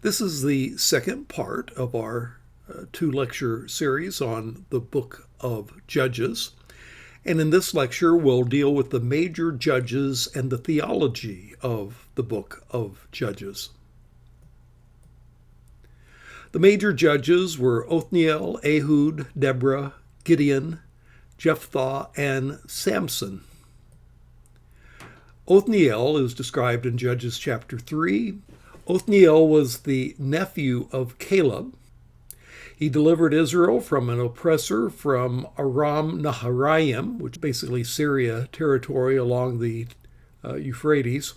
This is the second part of our two-lecture series on the book of Judges. And in this lecture, we'll deal with the major judges and the theology of the book of Judges. The major judges were Othniel, Ehud, Deborah, Gideon, Jephthah, and Samson. Othniel is described in Judges chapter 3. Othniel was the nephew of Caleb. He delivered Israel from an oppressor from Aram Naharaim, which is basically Syria territory along the Euphrates.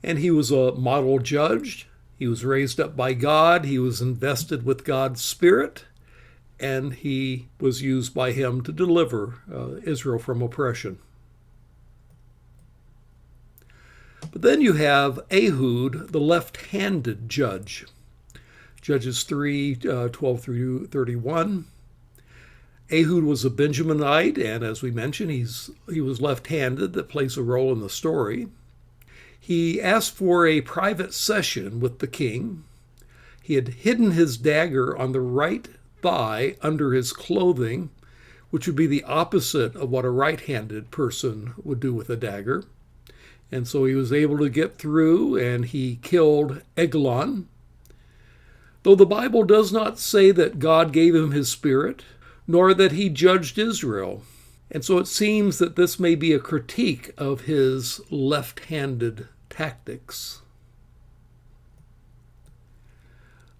And he was a model judge. He was raised up by God. He was invested with God's Spirit, and he was used by him to deliver Israel from oppression. But then you have Ehud, the left-handed judge. Judges 3, 12 through 31. Ehud was a Benjaminite, and as we mentioned, he was left-handed. That plays a role in the story. He asked for a private session with the king. He had hidden his dagger on the right thigh under his clothing, which would be the opposite of what a right-handed person would do with a dagger. And so he was able to get through, and he killed Eglon. Though the Bible does not say that God gave him his spirit, nor that he judged Israel. And so it seems that this may be a critique of his left-handed tactics.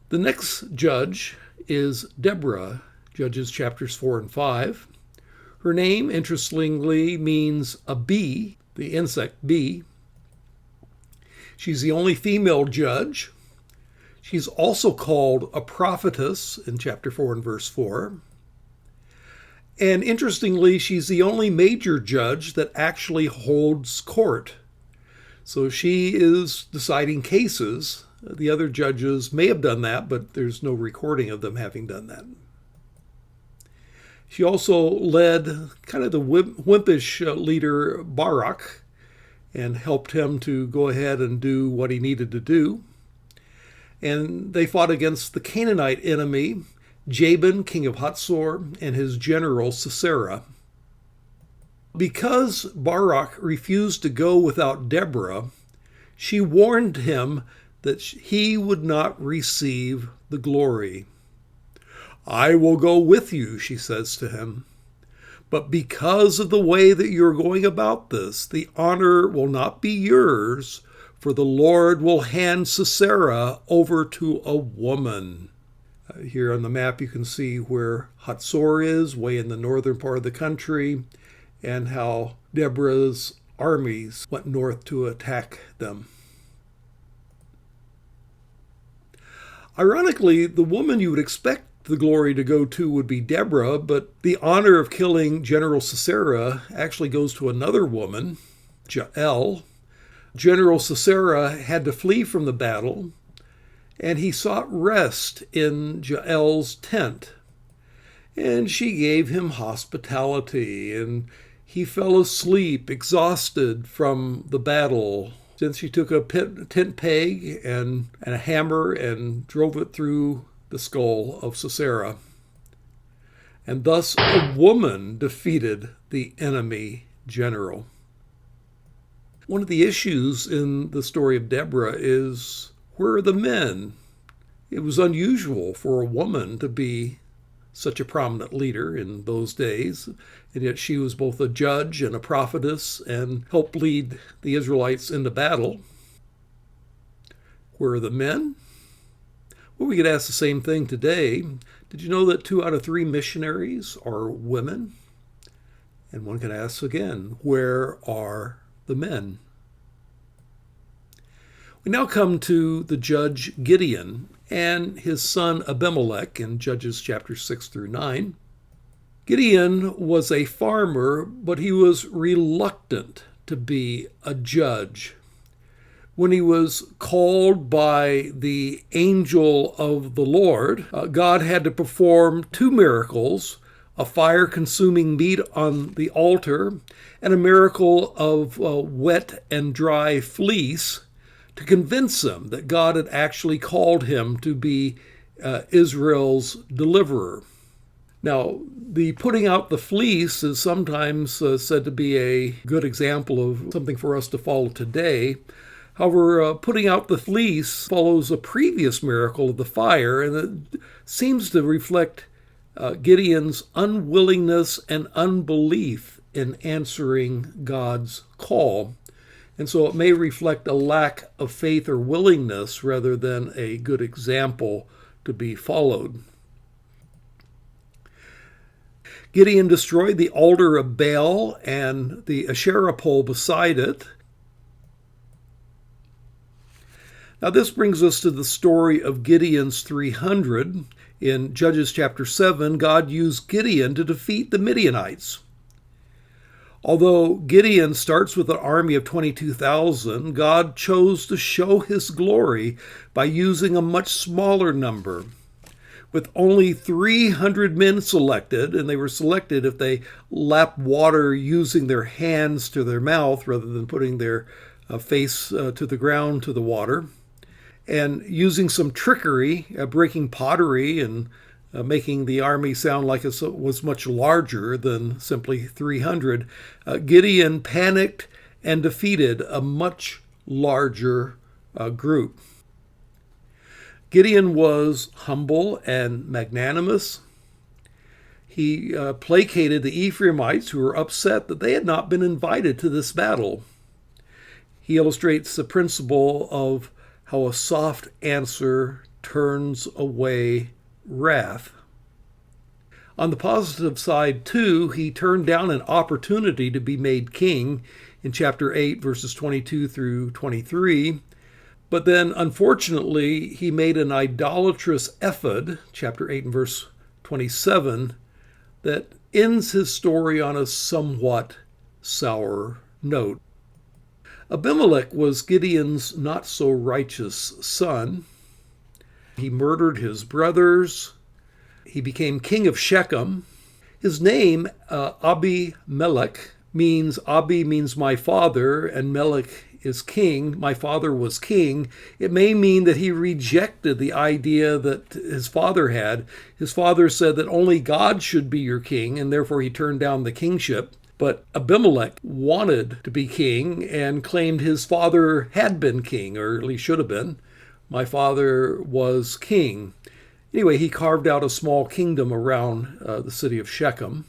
The next judge is Deborah, Judges chapters 4 and 5. Her name, interestingly, means a bee, the insect bee. She's the only female judge. She's also called a prophetess in chapter 4 and verse 4. And interestingly, she's the only major judge that actually holds court. So she is deciding cases. The other judges may have done that, but there's no recording of them having done that. She also led kind of the wimpish leader Barak and helped him to go ahead and do what he needed to do. And they fought against the Canaanite enemy, Jabin, king of Hatzor, and his general Sisera. Because Barak refused to go without Deborah, she warned him that he would not receive the glory. "I will go with you," she says to him. "But because of the way that you're going about this, the honor will not be yours, for the Lord will hand Sisera over to a woman." Here on the map you can see where Hatzor is, way in the northern part of the country, and how Deborah's armies went north to attack them. Ironically, the woman you would expect the glory to go to would be Deborah, but the honor of killing General Sisera actually goes to another woman, Jael. General Sisera had to flee from the battle, and he sought rest in Jael's tent. And she gave him hospitality, and he fell asleep, exhausted from the battle. Then she took a tent peg and a hammer and drove it through the skull of Sisera. And thus a woman defeated the enemy general. One of the issues in the story of Deborah is, where are the men? It was unusual for a woman to be such a prominent leader in those days, and yet she was both a judge and a prophetess and helped lead the Israelites into battle. Where are the men? Well, we could ask the same thing today. Did you know that 2 out of 3 missionaries are women? And one could ask again, where are the men? We now come to the judge Gideon and his son Abimelech in Judges chapters 6 through 9. Gideon was a farmer, but he was reluctant to be a judge. When he was called by the angel of the Lord, God had to perform 2 miracles, a fire-consuming meat on the altar, and a miracle of wet and dry fleece to convince him that God had actually called him to be Israel's deliverer. Now, the putting out the fleece is sometimes said to be a good example of something for us to follow today. However, putting out the fleece follows a previous miracle of the fire, and it seems to reflect Gideon's unwillingness and unbelief in answering God's call. And so it may reflect a lack of faith or willingness rather than a good example to be followed. Gideon destroyed the altar of Baal and the Asherah pole beside it. Now this brings us to the story of Gideon's 300. In Judges chapter 7, God used Gideon to defeat the Midianites. Although Gideon starts with an army of 22,000, God chose to show his glory by using a much smaller number. With only 300 men selected, and they were selected if they lapped water using their hands to their mouth rather than putting their face to the ground to the water, and using some trickery, breaking pottery and making the army sound like it was much larger than simply 300, Gideon panicked and defeated a much larger group. Gideon was humble and magnanimous. He placated the Ephraimites who were upset that they had not been invited to this battle. He illustrates the principle of how a soft answer turns away wrath. On the positive side, too, he turned down an opportunity to be made king in chapter 8, verses 22 through 23. But then, unfortunately, he made an idolatrous ephod, chapter 8 and verse 27, that ends his story on a somewhat sour note. Abimelech was Gideon's not-so-righteous son. He murdered his brothers. He became king of Shechem. His name, Abimelech, Abi means my father, and Melech is king. My father was king. It may mean that he rejected the idea that his father had. His father said that only God should be your king, and therefore he turned down the kingship. But Abimelech wanted to be king and claimed his father had been king, or at least should have been. My father was king. Anyway, he carved out a small kingdom around the city of Shechem.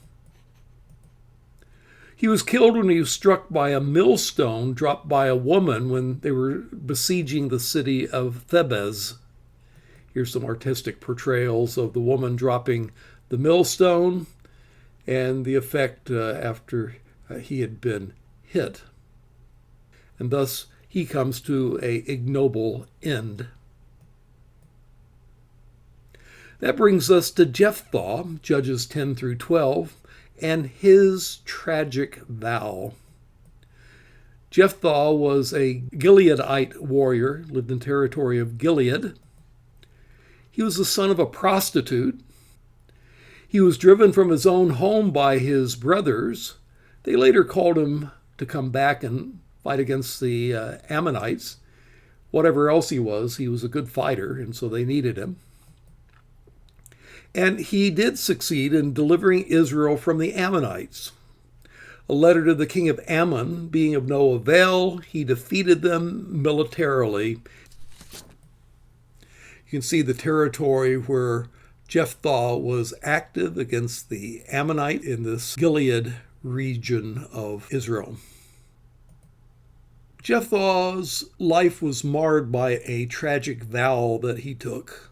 He was killed when he was struck by a millstone dropped by a woman when they were besieging the city of Thebez. Here's some artistic portrayals of the woman dropping the millstone and the effect after he had been hit. And thus he comes to an ignoble end. That brings us to Jephthah, Judges 10 through 12, and his tragic vow. Jephthah was a Gileadite warrior, lived in the territory of Gilead. He was the son of a prostitute. He was driven from his own home by his brothers. They later called him to come back and fight against the Ammonites. Whatever else he was a good fighter, and so they needed him. And he did succeed in delivering Israel from the Ammonites. A letter to the king of Ammon being of no avail, he defeated them militarily. You can see the territory where Jephthah was active against the Ammonite in this Gilead region of Israel. Jephthah's life was marred by a tragic vow that he took.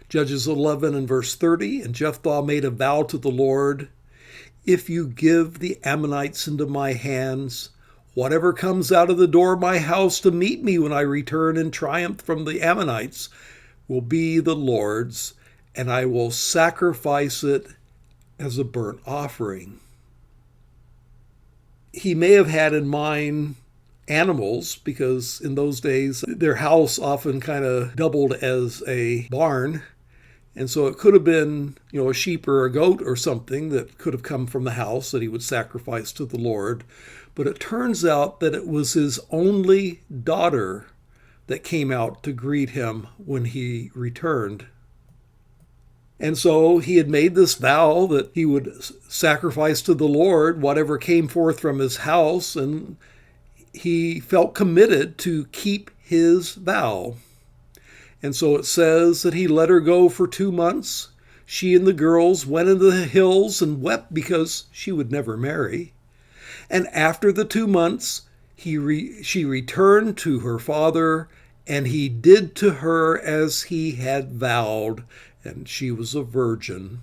Judges 11 and verse 30, and Jephthah made a vow to the Lord, "If you give the Ammonites into my hands, whatever comes out of the door of my house to meet me when I return in triumph from the Ammonites will be the Lord's, and I will sacrifice it as a burnt offering." He may have had in mind animals, because in those days their house often kind of doubled as a barn. And so it could have been, a sheep or a goat or something that could have come from the house that he would sacrifice to the Lord. But it turns out that it was his only daughter that came out to greet him when he returned. And so he had made this vow that he would sacrifice to the Lord whatever came forth from his house, and he felt committed to keep his vow. And so it says that he let her go for 2 months. She and the girls went into the hills and wept because she would never marry. And after the 2 months, she returned to her father, and he did to her as he had vowed, and she was a virgin.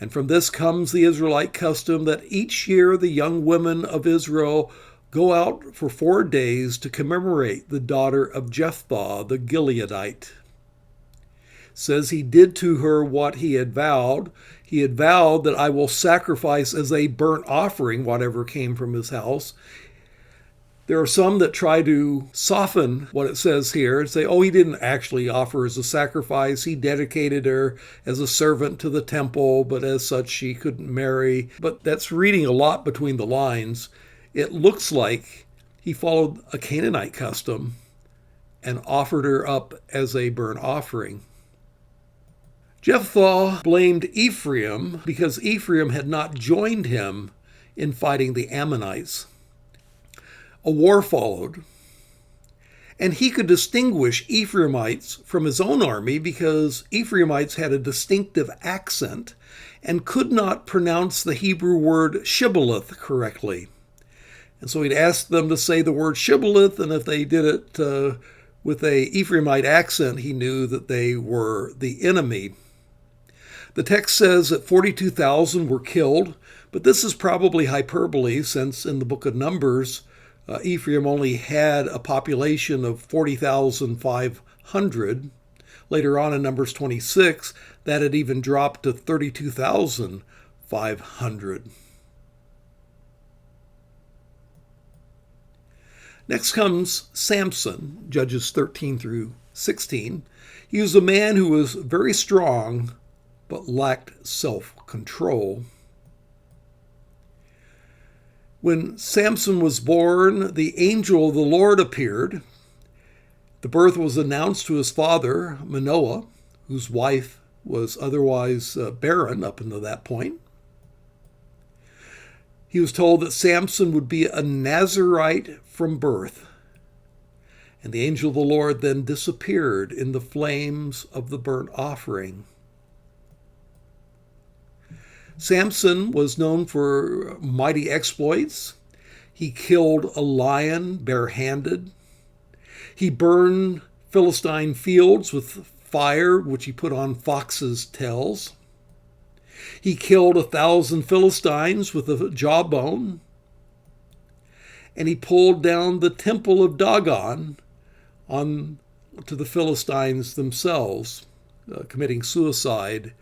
And from this comes the Israelite custom that each year the young women of Israel go out for 4 days to commemorate the daughter of Jephthah the Gileadite. Says he did to her what he had vowed. He had vowed that I will sacrifice as a burnt offering whatever came from his house. There are some that try to soften what it says here and say, oh, he didn't actually offer as a sacrifice. He dedicated her as a servant to the temple, but as such she couldn't marry. But that's reading a lot between the lines. It looks like he followed a Canaanite custom and offered her up as a burnt offering. Jephthah blamed Ephraim because Ephraim had not joined him in fighting the Ammonites. A war followed, and he could distinguish Ephraimites from his own army because Ephraimites had a distinctive accent and could not pronounce the Hebrew word shibboleth correctly. And so he'd ask them to say the word shibboleth, and if they did it with a Ephraimite accent, he knew that they were the enemy. The text says that 42,000 were killed, but this is probably hyperbole since in the book of Numbers, Ephraim only had a population of 40,500. Later on in Numbers 26, that had even dropped to 32,500. Next comes Samson, Judges 13 through 16. He was a man who was very strong, but lacked self-control. When Samson was born, the angel of the Lord appeared. The birth was announced to his father, Manoah, whose wife was otherwise barren up until that point. He was told that Samson would be a Nazirite from birth. And the angel of the Lord then disappeared in the flames of the burnt offering. Samson was known for mighty exploits. He killed a lion barehanded. He burned Philistine fields with fire, which he put on foxes' tails. He killed 1,000 Philistines with a jawbone. And he pulled down the temple of Dagon on to the Philistines themselves, committing suicide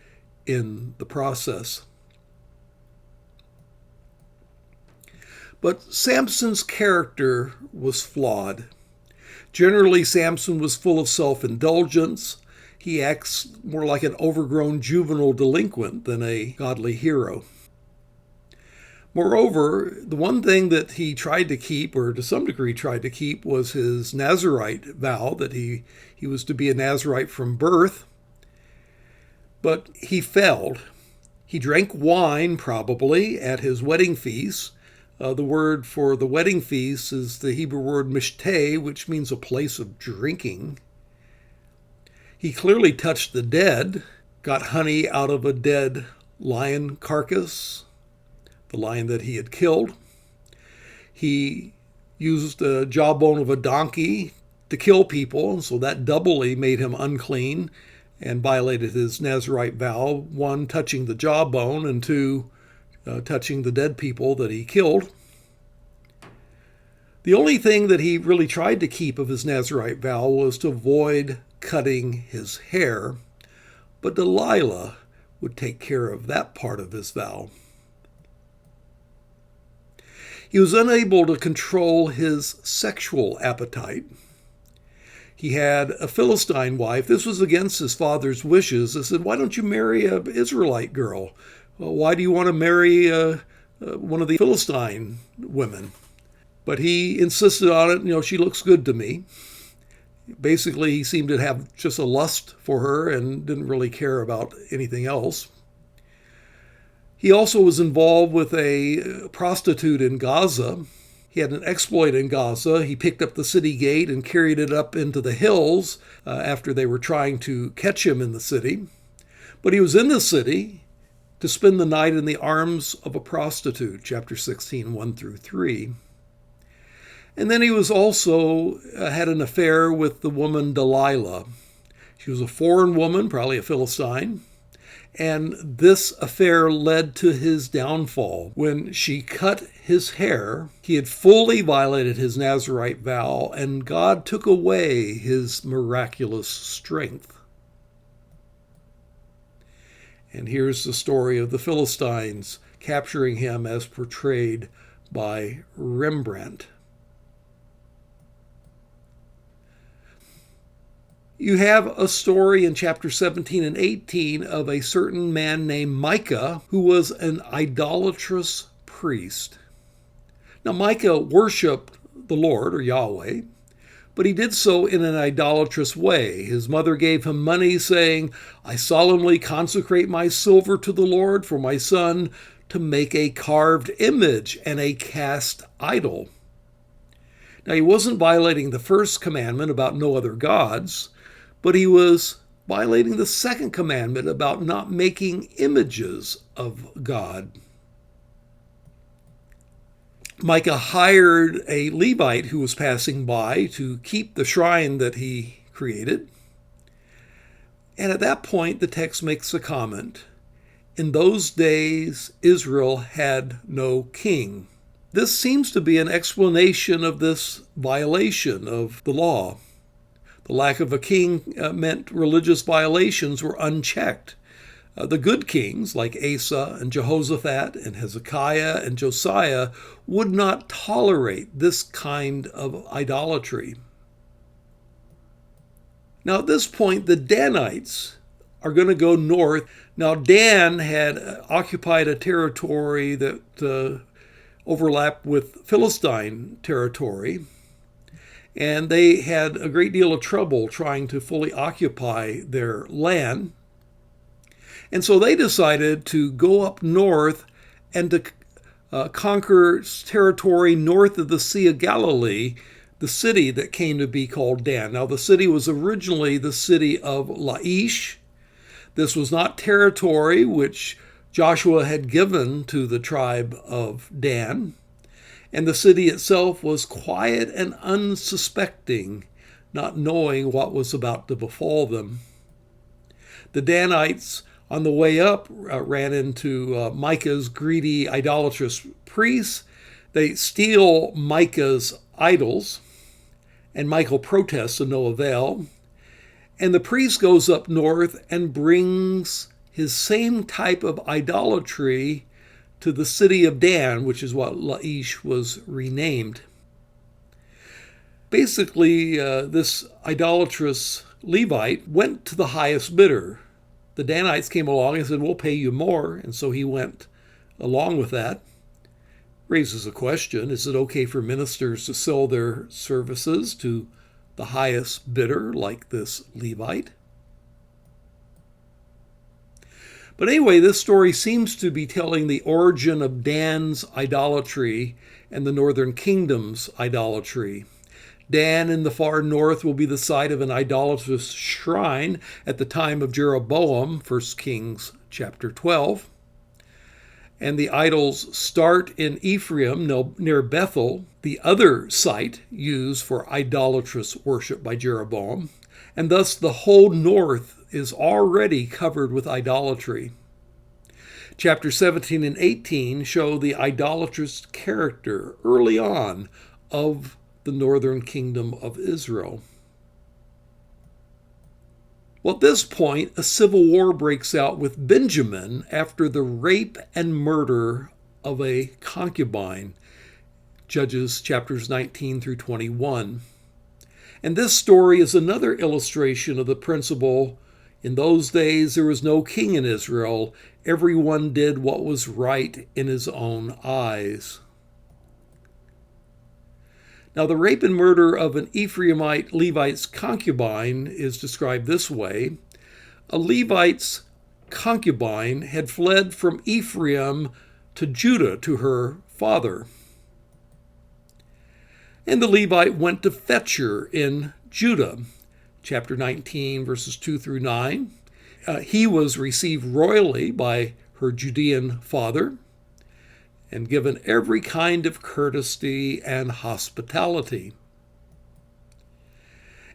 in the process. But Samson's character was flawed. Generally, Samson was full of self-indulgence. He acts more like an overgrown juvenile delinquent than a godly hero. Moreover, the one thing that he tried to keep, or to some degree tried to keep, was his Nazirite vow that he was to be a Nazirite from birth. But he failed. He drank wine, probably, at his wedding feast. The word for the wedding feast is the Hebrew word mishteh, which means a place of drinking. He clearly touched the dead, got honey out of a dead lion carcass, the lion that he had killed. He used the jawbone of a donkey to kill people, so that doubly made him unclean and violated his Nazirite vow, one, touching the jawbone, and two, touching the dead people that he killed. The only thing that he really tried to keep of his Nazirite vow was to avoid cutting his hair, but Delilah would take care of that part of his vow. He was unable to control his sexual appetite. He had a Philistine wife. This was against his father's wishes. He said, why don't you marry an Israelite girl? Well, why do you want to marry one of the Philistine women? But he insisted on it. She looks good to me. Basically, he seemed to have just a lust for her and didn't really care about anything else. He also was involved with a prostitute in Gaza. He had an exploit in Gaza. He picked up the city gate and carried it up into the hills after they were trying to catch him in the city. But he was in the city to spend the night in the arms of a prostitute, chapter 16, 1 through 3. And then he was also had an affair with the woman Delilah. She was a foreign woman, probably a Philistine. And this affair led to his downfall. When she cut his hair, he had fully violated his Nazirite vow, and God took away his miraculous strength. And here's the story of the Philistines capturing him as portrayed by Rembrandt. You have a story in chapter 17 and 18 of a certain man named Micah who was an idolatrous priest. Now, Micah worshiped the Lord, or Yahweh, but he did so in an idolatrous way. His mother gave him money, saying, "I solemnly consecrate my silver to the Lord for my son to make a carved image and a cast idol." Now, he wasn't violating the first commandment about no other gods, but he was violating the second commandment about not making images of God. Micah hired a Levite who was passing by to keep the shrine that he created. And at that point, the text makes a comment. In those days, Israel had no king. This seems to be an explanation of this violation of the law. The lack of a king meant religious violations were unchecked. The good kings, like Asa and Jehoshaphat and Hezekiah and Josiah, would not tolerate this kind of idolatry. Now, at this point, the Danites are going to go north. Now, Dan had occupied a territory that overlapped with Philistine territory, and they had a great deal of trouble trying to fully occupy their land. And so they decided to go up north and to conquer territory north of the Sea of Galilee, the city that came to be called Dan. Now, the city was originally the city of Laish. This was not territory which Joshua had given to the tribe of Dan. And the city itself was quiet and unsuspecting, not knowing what was about to befall them. The Danites, on the way up, ran into Micah's greedy, idolatrous priests. They steal Micah's idols, and Micah protests to no avail. And the priest goes up north and brings his same type of idolatry to the city of Dan, which is what Laish was renamed. Basically, this idolatrous Levite went to the highest bidder. The Danites came along and said, "We'll pay you more," and so he went along with that. Raises a question, is it okay for ministers to sell their services to the highest bidder like this Levite? But anyway, this story seems to be telling the origin of Dan's idolatry and the northern kingdom's idolatry. Dan in the far north will be the site of an idolatrous shrine at the time of Jeroboam, 1 Kings chapter 12. And the idols start in Ephraim near Bethel, the other site used for idolatrous worship by Jeroboam. And thus the whole north is already covered with idolatry. Chapter 17 and 18 show the idolatrous character early on of the northern kingdom of Israel. Well, at this point, a civil war breaks out with Benjamin after the rape and murder of a concubine, Judges chapters 19 through 21. And this story is another illustration of the principle, in those days there was no king in Israel. Everyone did what was right in his own eyes. Now, the rape and murder of an Ephraimite Levite's concubine is described this way. A Levite's concubine had fled from Ephraim to Judah to her father. And the Levite went to fetch her in Judah. Chapter 19, verses 2 through 9. He was received royally by her Judean father and given every kind of courtesy and hospitality.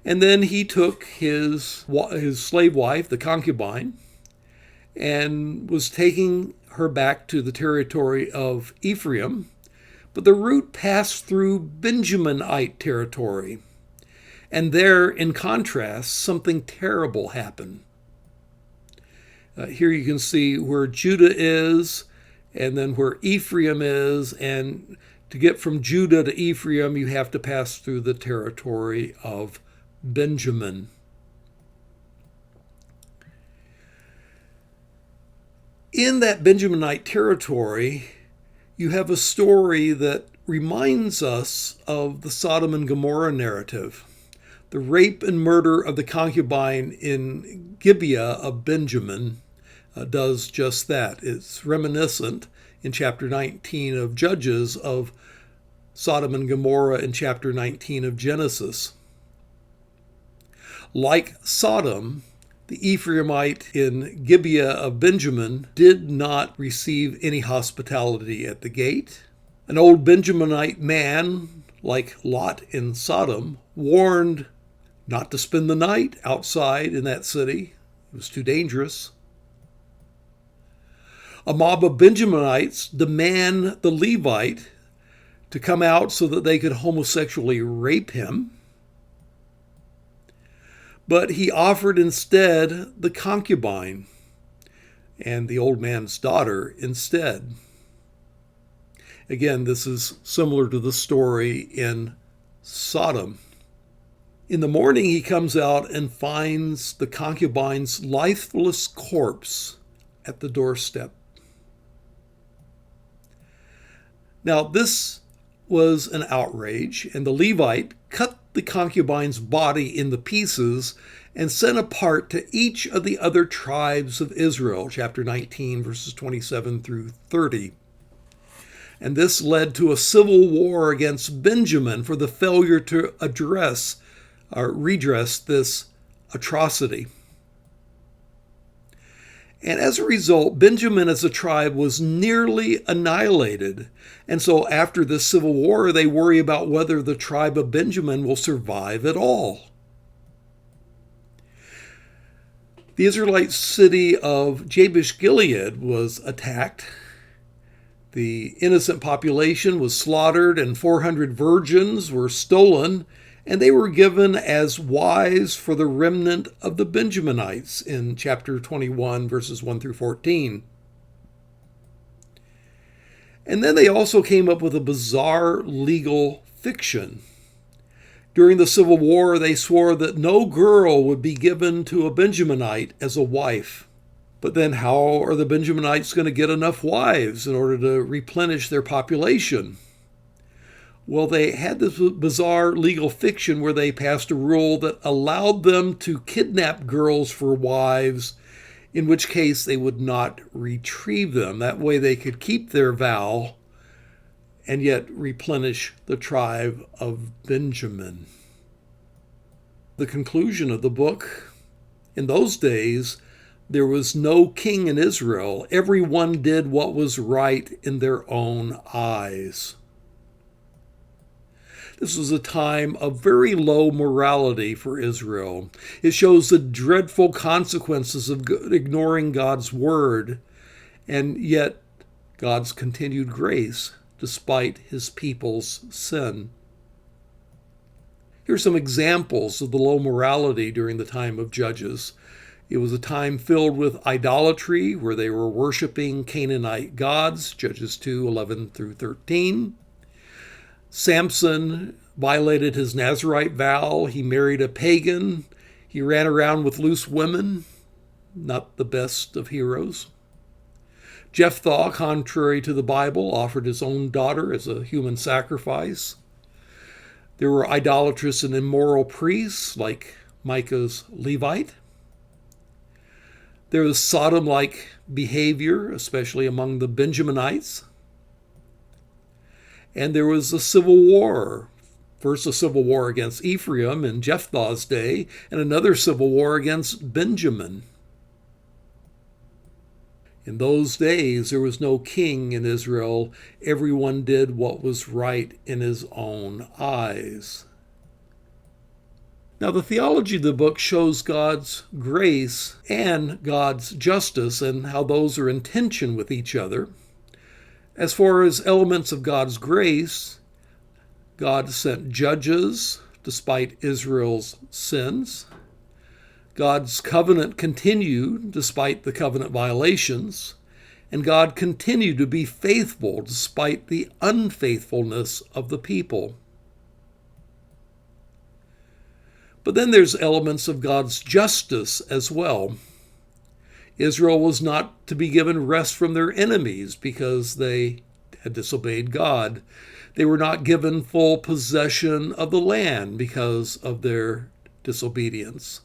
And then he took his slave wife, the concubine, and was taking her back to the territory of Ephraim, but the route passed through Benjaminite territory. And there, in contrast, something terrible happened. Here you can see where Judah is, and then where Ephraim is, and to get from Judah to Ephraim, you have to pass through the territory of Benjamin. In that Benjaminite territory, you have a story that reminds us of the Sodom and Gomorrah narrative. The rape and murder of the concubine in Gibeah of Benjamin does just that. It's reminiscent in chapter 19 of Judges of Sodom and Gomorrah in chapter 19 of Genesis. Like Sodom, the Ephraimite in Gibeah of Benjamin did not receive any hospitality at the gate. An old Benjaminite man, like Lot in Sodom, warned not to spend the night outside in that city. It was too dangerous. A mob of Benjaminites demand the Levite to come out so that they could homosexually rape him. But he offered instead the concubine and the old man's daughter instead. Again, this is similar to the story in Sodom. In the morning, he comes out and finds the concubine's lifeless corpse at the doorstep. Now, this was an outrage, and the Levite cut the concubine's body into pieces and sent a part to each of the other tribes of Israel, chapter 19, verses 27 through 30. And this led to a civil war against Benjamin for the failure to redress this atrocity. And as a result, Benjamin as a tribe was nearly annihilated. And so after this civil war, they worry about whether the tribe of Benjamin will survive at all. The Israelite city of Jabesh Gilead was attacked. The innocent population was slaughtered, and 400 virgins were stolen, and they were given as wives for the remnant of the Benjaminites in chapter 21, verses 1 through 14. And then they also came up with a bizarre legal fiction. During the Civil War, they swore that no girl would be given to a Benjaminite as a wife. But then how are the Benjaminites going to get enough wives in order to replenish their population? Well, they had this bizarre legal fiction where they passed a rule that allowed them to kidnap girls for wives, in which case they would not retrieve them. That way they could keep their vow and yet replenish the tribe of Benjamin. The conclusion of the book: in those days, there was no king in Israel. Everyone did what was right in their own eyes. This was a time of very low morality for Israel. It shows the dreadful consequences of ignoring God's word, and yet God's continued grace despite his people's sin. Here's some examples of the low morality during the time of Judges. It was a time filled with idolatry, where they were worshiping Canaanite gods, Judges 2:11 through 13. Samson violated his Nazirite vow. He married a pagan. He ran around with loose women. Not the best of heroes. Jephthah, contrary to the Bible, offered his own daughter as a human sacrifice. There were idolatrous and immoral priests like Micah's Levite. There was Sodom-like behavior, especially among the Benjaminites. And there was a civil war. First, a civil war against Ephraim in Jephthah's day, and another civil war against Benjamin. In those days, there was no king in Israel. Everyone did what was right in his own eyes. Now, the theology of the book shows God's grace and God's justice and how those are in tension with each other. As far as elements of God's grace, God sent judges despite Israel's sins. God's covenant continued despite the covenant violations, and God continued to be faithful despite the unfaithfulness of the people. But then there's elements of God's justice as well. Israel was not to be given rest from their enemies because they had disobeyed God. They were not given full possession of the land because of their disobedience.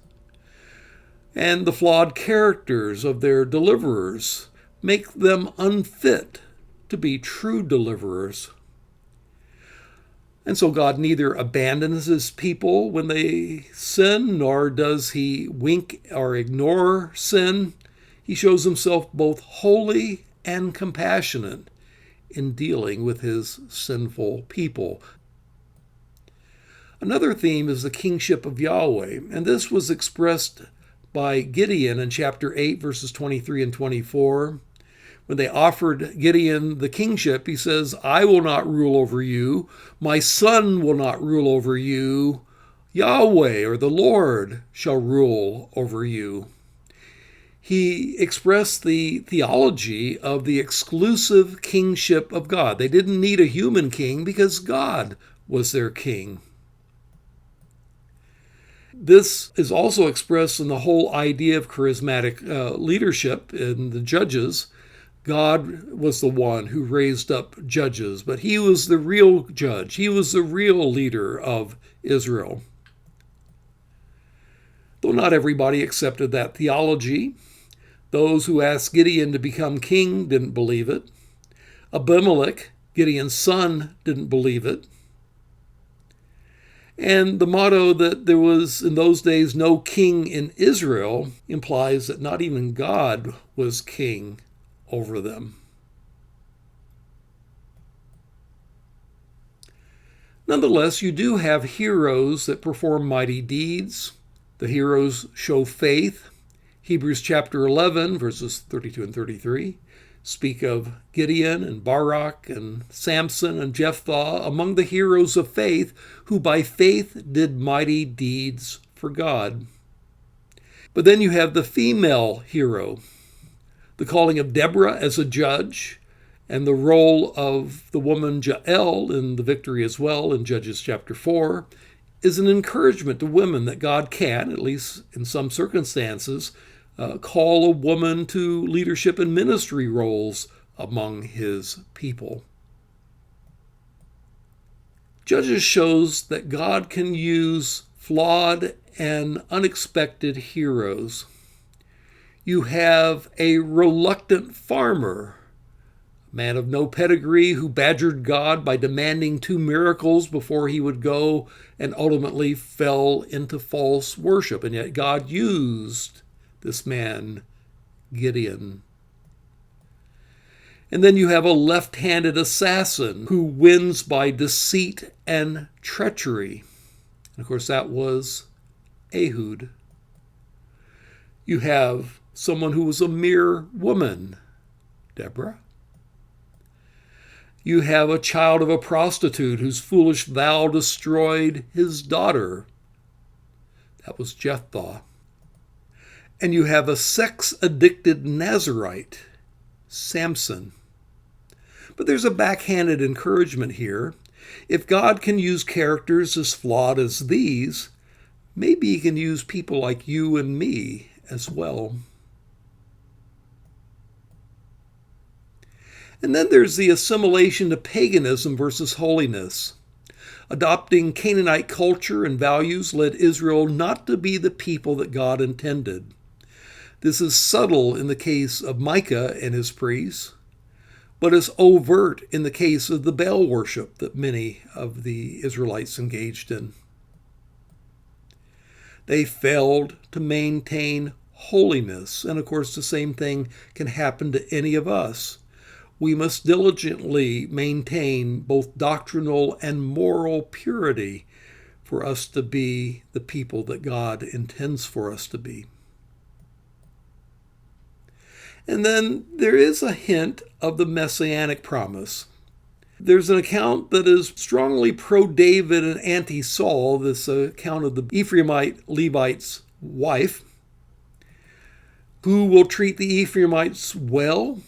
And the flawed characters of their deliverers make them unfit to be true deliverers. And so God neither abandons his people when they sin, nor does he wink or ignore sin. He shows himself both holy and compassionate in dealing with his sinful people. Another theme is the kingship of Yahweh, and this was expressed by Gideon in chapter 8, verses 23 and 24. When they offered Gideon the kingship, he says, "I will not rule over you. My son will not rule over you. Yahweh, or the Lord, shall rule over you." He expressed the theology of the exclusive kingship of God. They didn't need a human king because God was their king. This is also expressed in the whole idea of charismatic leadership in the judges. God was the one who raised up judges, but he was the real judge. He was the real leader of Israel. Though not everybody accepted that theology, those who asked Gideon to become king didn't believe it. Abimelech, Gideon's son, didn't believe it. And the motto that there was in those days no king in Israel implies that not even God was king over them. Nonetheless, you do have heroes that perform mighty deeds. The heroes show faith. Hebrews chapter 11, verses 32 and 33, speak of Gideon and Barak and Samson and Jephthah among the heroes of faith who by faith did mighty deeds for God. But then you have the female hero, the calling of Deborah as a judge, and the role of the woman Jael in the victory as well in Judges chapter 4 is an encouragement to women that God can, at least in some circumstances, call a woman to leadership and ministry roles among his people. Judges shows that God can use flawed and unexpected heroes. You have a reluctant farmer, a man of no pedigree who badgered God by demanding 2 miracles before he would go and ultimately fell into false worship. And yet God used this man, Gideon. And then you have a left-handed assassin who wins by deceit and treachery. And of course, that was Ehud. You have someone who was a mere woman, Deborah. You have a child of a prostitute whose foolish vow destroyed his daughter. That was Jephthah. And you have a sex-addicted Nazirite, Samson. But there's a backhanded encouragement here. If God can use characters as flawed as these, maybe he can use people like you and me as well. And then there's the assimilation to paganism versus holiness. Adopting Canaanite culture and values led Israel not to be the people that God intended. This is subtle in the case of Micah and his priests, but is overt in the case of the Baal worship that many of the Israelites engaged in. They failed to maintain holiness, and of course the same thing can happen to any of us. We must diligently maintain both doctrinal and moral purity for us to be the people that God intends for us to be. And then there is a hint of the messianic promise. There's an account that is strongly pro-David and anti-Saul, this account of the Ephraimite Levite's wife. Who will treat the Ephraimites well?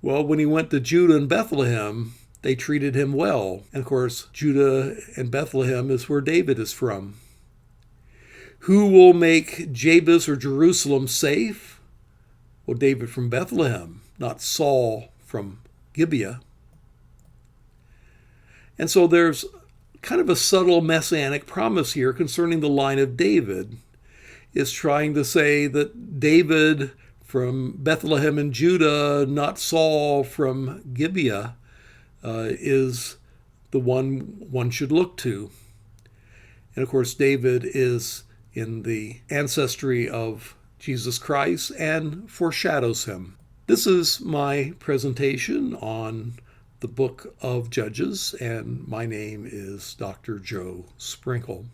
Well, when he went to Judah and Bethlehem, they treated him well. And of course, Judah and Bethlehem is where David is from. Who will make Jabez or Jerusalem safe? Well, David from Bethlehem, not Saul from Gibeah. And so there's kind of a subtle messianic promise here concerning the line of David. It's trying to say that David from Bethlehem and Judah, not Saul from Gibeah, is the one should look to. And of course, David is in the ancestry of Jesus Christ and foreshadows him. This is my presentation on the book of Judges, and my name is Dr. Joe Sprinkle.